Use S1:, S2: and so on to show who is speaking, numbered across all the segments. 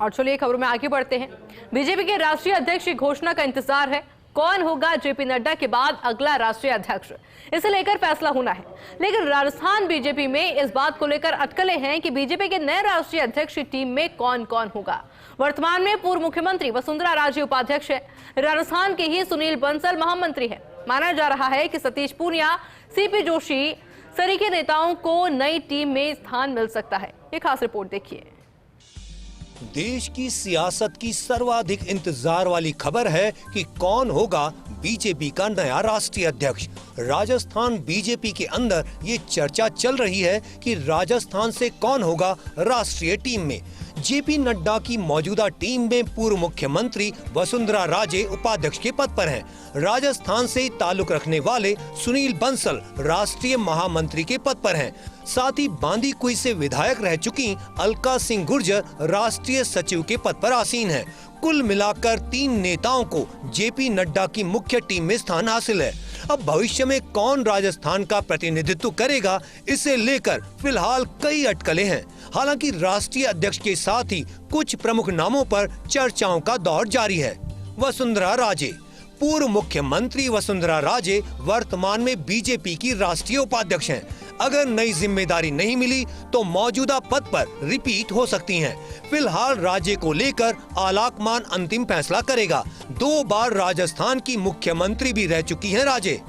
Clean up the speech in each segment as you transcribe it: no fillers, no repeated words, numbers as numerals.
S1: और चलिए खबरों में आगे बढ़ते हैं। बीजेपी के राष्ट्रीय अध्यक्ष की घोषणा का इंतजार है। कौन होगा जेपी नड्डा के बाद अगला राष्ट्रीय अध्यक्ष, इसे लेकर फैसला होना है। लेकिन राजस्थान बीजेपी में इस बात को लेकर अटकलें हैं कि बीजेपी के नए राष्ट्रीय अध्यक्ष की टीम में कौन कौन होगा। वर्तमान में पूर्व मुख्यमंत्री वसुंधरा राजे उपाध्यक्ष है। राजस्थान के ही सुनील बंसल महामंत्री है। माना जा रहा है कि सतीश पूनिया, सीपी जोशी सरीके नेताओं को नई टीम में स्थान मिल सकता है। ये खास रिपोर्ट देखिए।
S2: देश की सियासत की सर्वाधिक इंतजार वाली खबर है कि कौन होगा बीजेपी का नया राष्ट्रीय अध्यक्ष। राजस्थान बीजेपी के अंदर ये चर्चा चल रही है कि राजस्थान से कौन होगा राष्ट्रीय टीम में। जेपी नड्डा की मौजूदा टीम में पूर्व मुख्यमंत्री वसुंधरा राजे उपाध्यक्ष के पद पर हैं। राजस्थान से ताल्लुक रखने वाले सुनील बंसल राष्ट्रीय महामंत्री के पद पर हैं। साथ ही बांदीकुई से विधायक रह चुकी अलका सिंह गुर्जर राष्ट्रीय सचिव के पद पर आसीन है। कुल मिलाकर 3 नेताओं को जेपी नड्डा की मुख्य टीम में स्थान हासिल है। अब भविष्य में कौन राजस्थान का प्रतिनिधित्व करेगा, इसे लेकर फिलहाल कई अटकलें हैं। हालांकि राष्ट्रीय अध्यक्ष के साथ ही कुछ प्रमुख नामों पर चर्चाओं का दौर जारी है। वसुंधरा राजे। पूर्व मुख्यमंत्री वसुंधरा राजे वर्तमान में बीजेपी की राष्ट्रीय उपाध्यक्ष हैं। अगर नई जिम्मेदारी नहीं मिली तो मौजूदा पद पर रिपीट हो सकती हैं। फिलहाल राज्य को लेकर आलाकमान अंतिम फैसला करेगा। 2 बार राजस्थान की मुख्यमंत्री भी रह चुकी हैं राजे।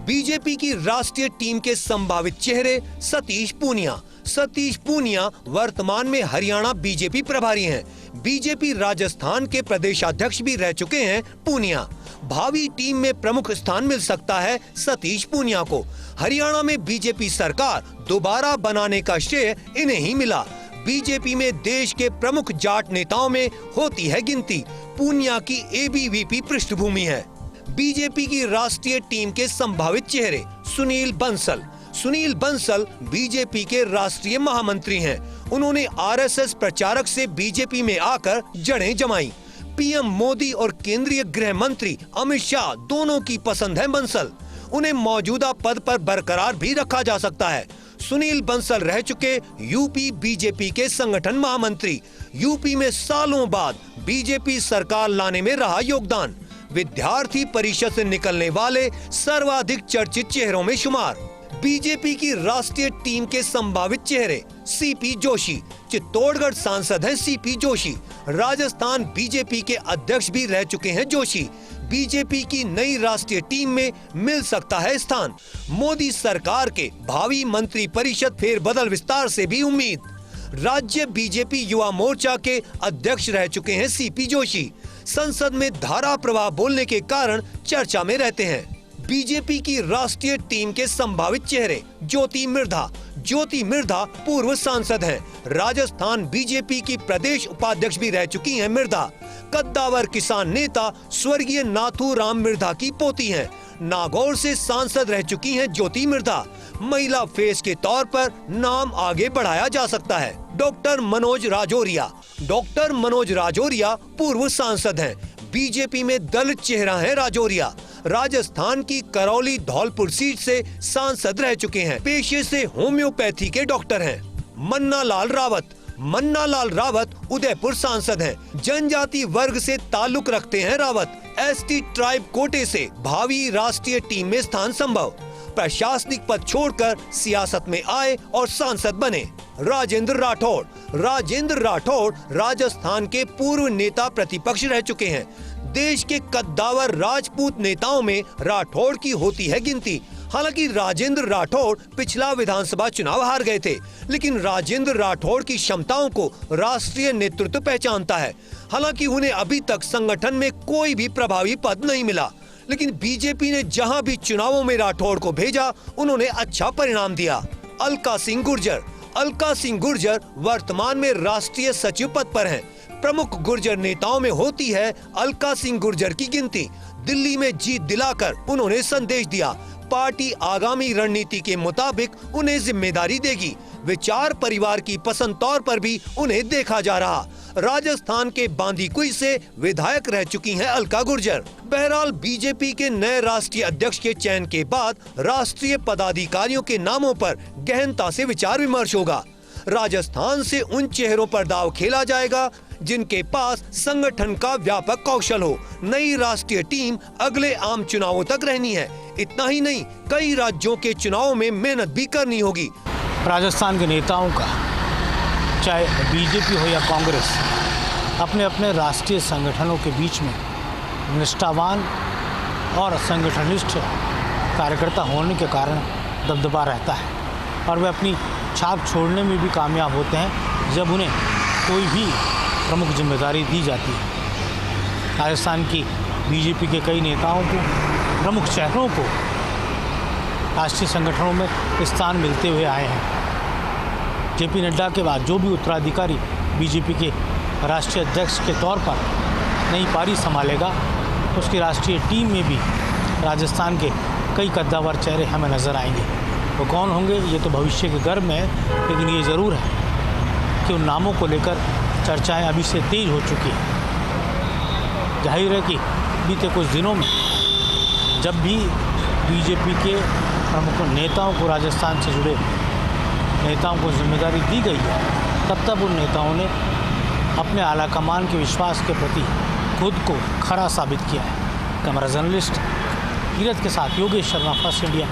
S2: बीजेपी की राष्ट्रीय टीम के संभावित चेहरे सतीश पूनिया। सतीश पूनिया वर्तमान में हरियाणा बीजेपी प्रभारी हैं। बीजेपी राजस्थान के प्रदेशाध्यक्ष भी रह चुके हैं पूनिया। भावी टीम में प्रमुख स्थान मिल सकता है सतीश पूनिया को। हरियाणा में बीजेपी सरकार दोबारा बनाने का श्रेय इन्हें ही मिला। बीजेपी में देश के प्रमुख जाट नेताओं में होती है गिनती। पूनिया की एबीवीपी पृष्ठभूमि है। बीजेपी की राष्ट्रीय टीम के संभावित चेहरे सुनील बंसल। सुनील बंसल बीजेपी के राष्ट्रीय महामंत्री हैं। उन्होंने आरएसएस प्रचारक से बीजेपी में आकर जड़ें जमाई। पीएम मोदी और केंद्रीय गृह मंत्री अमित शाह दोनों की पसंद है बंसल। उन्हें मौजूदा पद पर बरकरार भी रखा जा सकता है। सुनील बंसल रह चुके यूपी बीजेपी के संगठन महामंत्री। यूपी में सालों बाद बीजेपी सरकार लाने में रहा योगदान। विद्यार्थी परिषद से निकलने वाले सर्वाधिक चर्चित चेहरों में शुमार। बीजेपी की राष्ट्रीय टीम के संभावित चेहरे सीपी जोशी। चित्तौड़गढ़ सांसद हैं सीपी जोशी। राजस्थान बीजेपी के अध्यक्ष भी रह चुके हैं जोशी। बीजेपी की नई राष्ट्रीय टीम में मिल सकता है स्थान। मोदी सरकार के भावी मंत्री परिषद फेरबदल विस्तार से भी उम्मीद। राज्य बीजेपी युवा मोर्चा के अध्यक्ष रह चुके हैं सीपी जोशी। संसद में धारा प्रवाह बोलने के कारण चर्चा में रहते हैं। बीजेपी की राष्ट्रीय टीम के संभावित चेहरे ज्योति मिर्धा। ज्योति मिर्धा पूर्व सांसद हैं। राजस्थान बीजेपी की प्रदेश उपाध्यक्ष भी रह चुकी हैं मिर्धा। कद्दावर किसान नेता स्वर्गीय नाथूराम मिर्धा की पोती हैं। नागौर से सांसद रह चुकी हैं ज्योति मिर्धा। महिला फेस के तौर पर नाम आगे बढ़ाया जा सकता है डॉक्टर मनोज राजौरिया। डॉक्टर मनोज राजौरिया पूर्व सांसद हैं। बीजेपी में दलित चेहरा है राजौरिया। राजस्थान की करौली धौलपुर सीट से सांसद रह चुके हैं। पेशे से होम्योपैथी के डॉक्टर हैं। मन्ना लाल रावत। मन्ना लाल रावत उदयपुर सांसद हैं। जनजाति वर्ग से ताल्लुक रखते हैं रावत। एसटी ट्राइब कोटे से भावी राष्ट्रीय टीम में स्थान संभव। प्रशासनिक पद छोड़कर सियासत में आए और सांसद बने। राजेंद्र राठौड़। राजेंद्र राठौड़ राजस्थान के पूर्व नेता प्रतिपक्ष रह चुके हैं। देश के कद्दावर राजपूत नेताओं में राठौड़ की होती है गिनती। हालांकि राजेंद्र राठौड़ पिछला विधानसभा चुनाव हार गए थे, लेकिन राजेंद्र राठौड़ की क्षमताओं को राष्ट्रीय नेतृत्व पहचानता है। हालांकि उन्हें अभी तक संगठन में कोई भी प्रभावी पद नहीं मिला, लेकिन बीजेपी ने जहां भी चुनावों में राठौड़ को भेजा उन्होंने अच्छा परिणाम दिया। अलका सिंह गुर्जर। अलका सिंह गुर्जर वर्तमान में राष्ट्रीय सचिव पद पर हैं। प्रमुख गुर्जर नेताओं में होती है अलका सिंह गुर्जर की गिनती। दिल्ली में जीत दिलाकर उन्होंने संदेश दिया, पार्टी आगामी रणनीति के मुताबिक उन्हें जिम्मेदारी देगी। विचार परिवार की पसंद तौर पर भी उन्हें देखा जा रहा। राजस्थान के बांदीकुई से विधायक रह चुकी हैं अलका गुर्जर। बहरहाल बीजेपी के नए राष्ट्रीय अध्यक्ष के चयन के बाद राष्ट्रीय पदाधिकारियों के नामों पर गहनता से विचार विमर्श होगा। राजस्थान से उन चेहरों पर दांव खेला जाएगा जिनके पास संगठन का व्यापक कौशल हो। नई राष्ट्रीय टीम अगले आम चुनावों तक रहनी है। इतना ही नहीं, कई राज्यों के चुनावों में मेहनत भी करनी होगी।
S3: राजस्थान के नेताओं का, चाहे बीजेपी हो या कांग्रेस, अपने अपने राष्ट्रीय संगठनों के बीच में निष्ठावान और संगठनिष्ठ कार्यकर्ता होने के कारण दबदबा रहता है और वे अपनी छाप छोड़ने में भी कामयाब होते हैं जब उन्हें कोई भी प्रमुख जिम्मेदारी दी जाती है। राजस्थान की बीजेपी के कई नेताओं को, प्रमुख चेहरों को राष्ट्रीय संगठनों में स्थान मिलते हुए आए हैं। जेपी नड्डा के बाद जो भी उत्तराधिकारी बीजेपी के राष्ट्रीय अध्यक्ष के तौर पर नई पारी संभालेगा, उसकी राष्ट्रीय टीम में भी राजस्थान के कई कद्दावर चेहरे हमें नज़र आएंगे। वो कौन होंगे ये तो भविष्य के गर्भ में है, लेकिन ये ज़रूर है कि उन नामों को लेकर चर्चाएं अभी से तेज हो चुकी हैं। जाहिर है कि बीते कुछ दिनों में जब भी बीजेपी के प्रमुख नेताओं को, राजस्थान से जुड़े नेताओं को जिम्मेदारी दी गई है, तब उन नेताओं ने अपने आलाकमान के विश्वास के प्रति खुद को खरा साबित किया है। कैमरा जर्नलिस्ट कीरत के साथ योगेश शर्मा, फर्स्ट इंडिया।